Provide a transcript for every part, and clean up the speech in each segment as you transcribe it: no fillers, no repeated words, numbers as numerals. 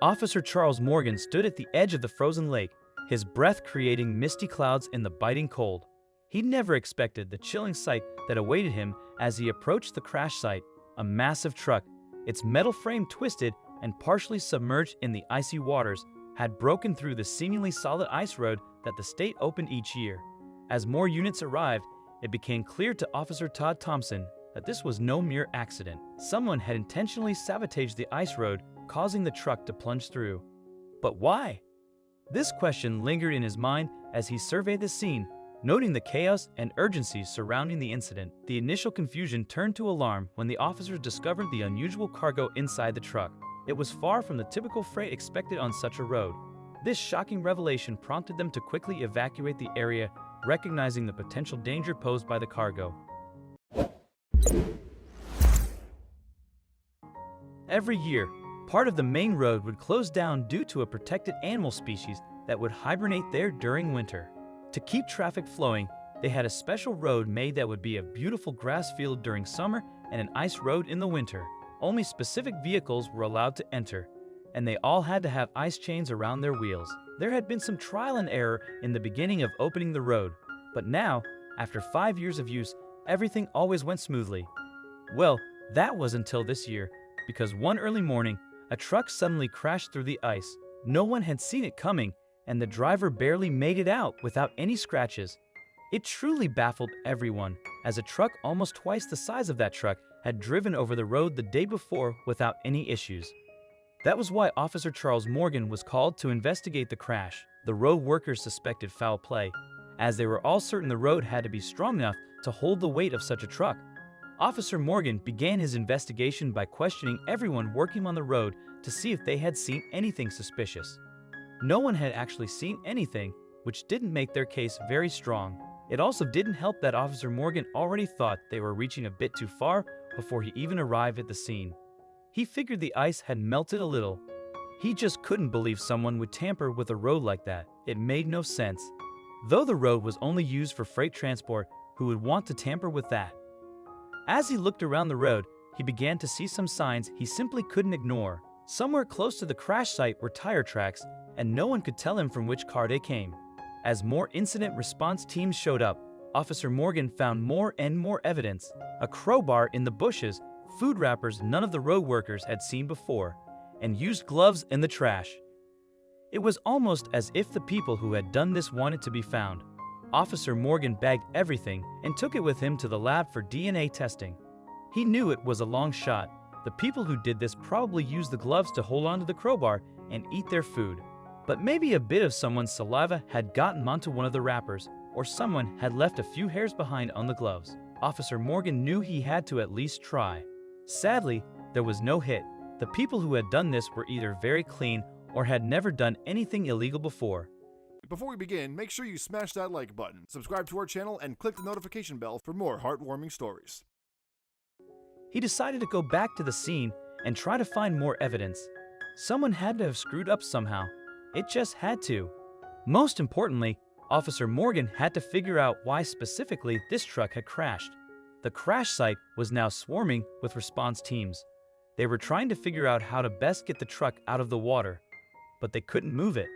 Officer Charles Morgan stood at the edge of the frozen lake, his breath creating misty clouds in the biting cold. He never expected the chilling sight that awaited him as he approached the crash site, a massive truck, its metal frame twisted and partially submerged in the icy waters, had broken through the seemingly solid ice road that the state opened each year. As more units arrived, it became clear to Officer Todd Thompson that this was no mere accident. Someone had intentionally sabotaged the ice road, causing the truck to plunge through. But why? This question lingered in his mind as he surveyed the scene, noting the chaos and urgency surrounding the incident. The initial confusion turned to alarm when the officers discovered the unusual cargo inside the truck. It was far from the typical freight expected on such a road. This shocking revelation prompted them to quickly evacuate the area, recognizing the potential danger posed by the cargo. Every year, part of the main road would close down due to a protected animal species that would hibernate there during winter. To keep traffic flowing, they had a special road made that would be a beautiful grass field during summer and an ice road in the winter. Only specific vehicles were allowed to enter, and they all had to have ice chains around their wheels. There had been some trial and error in the beginning of opening the road, but now, after 5 years of use, everything always went smoothly. Well, that was until this year, because one early morning, a truck suddenly crashed through the ice. No one had seen it coming, and the driver barely made it out without any scratches. It truly baffled everyone, as a truck almost twice the size of that truck had driven over the road the day before without any issues. That was why Officer Charles Morgan was called to investigate the crash. The road workers suspected foul play, as they were all certain the road had to be strong enough to hold the weight of such a truck. Officer Morgan began his investigation by questioning everyone working on the road to see if they had seen anything suspicious. No one had actually seen anything, which didn't make their case very strong. It also didn't help that Officer Morgan already thought they were reaching a bit too far before he even arrived at the scene. He figured the ice had melted a little. He just couldn't believe someone would tamper with a road like that. It made no sense. Though the road was only used for freight transport, who would want to tamper with that? As he looked around the road, he began to see some signs he simply couldn't ignore. Somewhere close to the crash site were tire tracks, and no one could tell him from which car they came. As more incident response teams showed up, Officer Morgan found more and more evidence. A crowbar in the bushes, food wrappers none of the road workers had seen before, and used gloves in the trash. It was almost as if the people who had done this wanted to be found. Officer Morgan bagged everything and took it with him to the lab for DNA testing. He knew it was a long shot. The people who did this probably used the gloves to hold onto the crowbar and eat their food. But maybe a bit of someone's saliva had gotten onto one of the wrappers, or someone had left a few hairs behind on the gloves. Officer Morgan knew he had to at least try. Sadly, there was no hit. The people who had done this were either very clean or had never done anything illegal before. Before we begin, make sure you smash that like button, subscribe to our channel, and click the notification bell for more heartwarming stories. He decided to go back to the scene and try to find more evidence. Someone had to have screwed up somehow. It just had to. Most importantly, Officer Morgan had to figure out why specifically this truck had crashed. The crash site was now swarming with response teams. They were trying to figure out how to best get the truck out of the water, but they couldn't move it.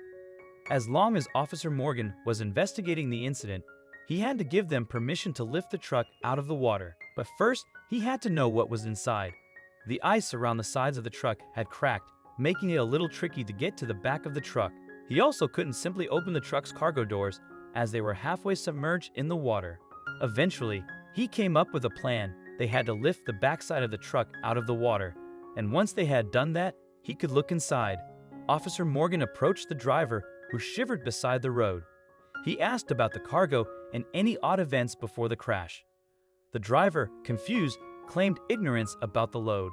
As long as Officer Morgan was investigating the incident, he had to give them permission to lift the truck out of the water. But first, he had to know what was inside. The ice around the sides of the truck had cracked, making it a little tricky to get to the back of the truck. He also couldn't simply open the truck's cargo doors, as they were halfway submerged in the water. Eventually, he came up with a plan. They had to lift the backside of the truck out of the water, and once they had done that, he could look inside. Officer Morgan approached the driver, who shivered beside the road. He asked about the cargo and any odd events before the crash. The driver, confused, claimed ignorance about the load.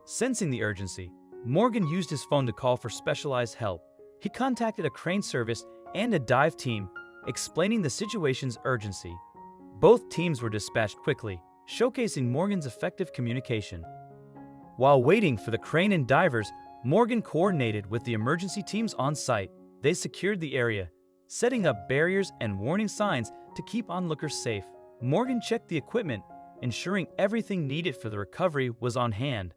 Sensing the urgency, Morgan used his phone to call for specialized help. He contacted a crane service and a dive team, explaining the situation's urgency. Both teams were dispatched quickly, showcasing Morgan's effective communication. While waiting for the crane and divers, Morgan coordinated with the emergency teams on site. They secured the area, setting up barriers and warning signs to keep onlookers safe. Morgan checked the equipment, ensuring everything needed for the recovery was on hand.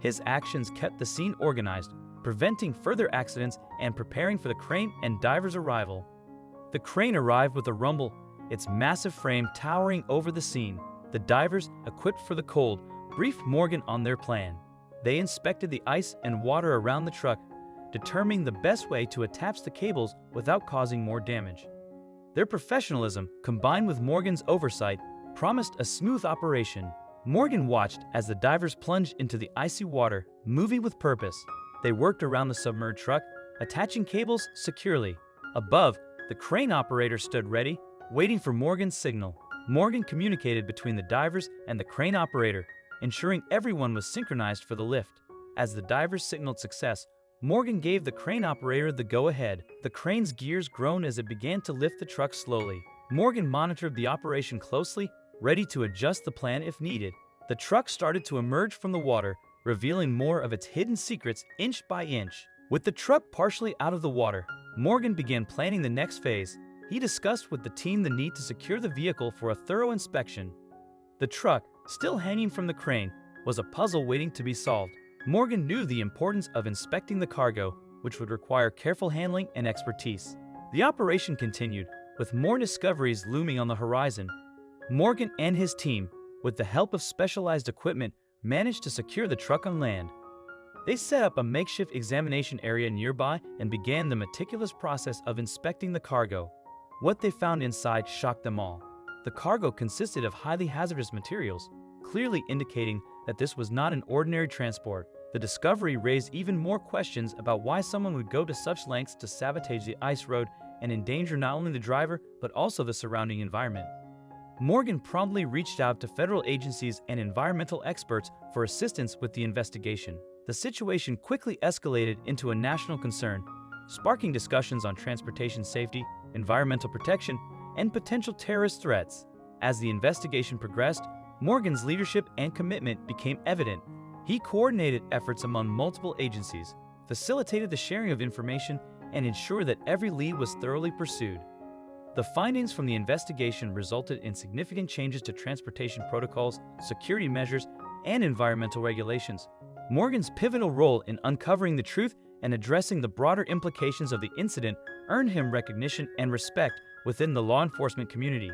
His actions kept the scene organized, preventing further accidents and preparing for the crane and divers' arrival. The crane arrived with a rumble, its massive frame towering over the scene. The divers, equipped for the cold, briefed Morgan on their plan. They inspected the ice and water around the truck, determining the best way to attach the cables without causing more damage. Their professionalism, combined with Morgan's oversight, promised a smooth operation. Morgan watched as the divers plunged into the icy water, moving with purpose. They worked around the submerged truck, attaching cables securely. Above, the crane operator stood ready, waiting for Morgan's signal. Morgan communicated between the divers and the crane operator, ensuring everyone was synchronized for the lift. As the divers signaled success, Morgan gave the crane operator the go-ahead. The crane's gears groaned as it began to lift the truck slowly. Morgan monitored the operation closely, ready to adjust the plan if needed. The truck started to emerge from the water, revealing more of its hidden secrets inch by inch. With the truck partially out of the water, Morgan began planning the next phase. He discussed with the team the need to secure the vehicle for a thorough inspection. The truck, still hanging from the crane, was a puzzle waiting to be solved. Morgan knew the importance of inspecting the cargo, which would require careful handling and expertise. The operation continued, with more discoveries looming on the horizon. Morgan and his team, with the help of specialized equipment, managed to secure the truck on land. They set up a makeshift examination area nearby and began the meticulous process of inspecting the cargo. What they found inside shocked them all. The cargo consisted of highly hazardous materials, clearly indicating that this was not an ordinary transport. The discovery raised even more questions about why someone would go to such lengths to sabotage the ice road and endanger not only the driver but also the surrounding environment. Morgan promptly reached out to federal agencies and environmental experts for assistance with the investigation. The situation quickly escalated into a national concern, sparking discussions on transportation safety, environmental protection, and potential terrorist threats. As the investigation progressed, Morgan's leadership and commitment became evident. He coordinated efforts among multiple agencies, facilitated the sharing of information, and ensured that every lead was thoroughly pursued. The findings from the investigation resulted in significant changes to transportation protocols, security measures, and environmental regulations. Morgan's pivotal role in uncovering the truth and addressing the broader implications of the incident earned him recognition and respect within the law enforcement community.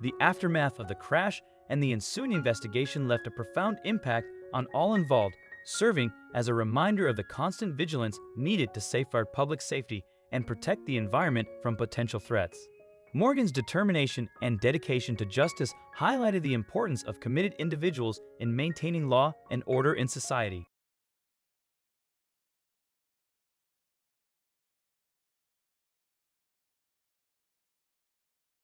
The aftermath of the crash and the ensuing investigation left a profound impact on all involved, serving as a reminder of the constant vigilance needed to safeguard public safety and protect the environment from potential threats. Morgan's determination and dedication to justice highlighted the importance of committed individuals in maintaining law and order in society.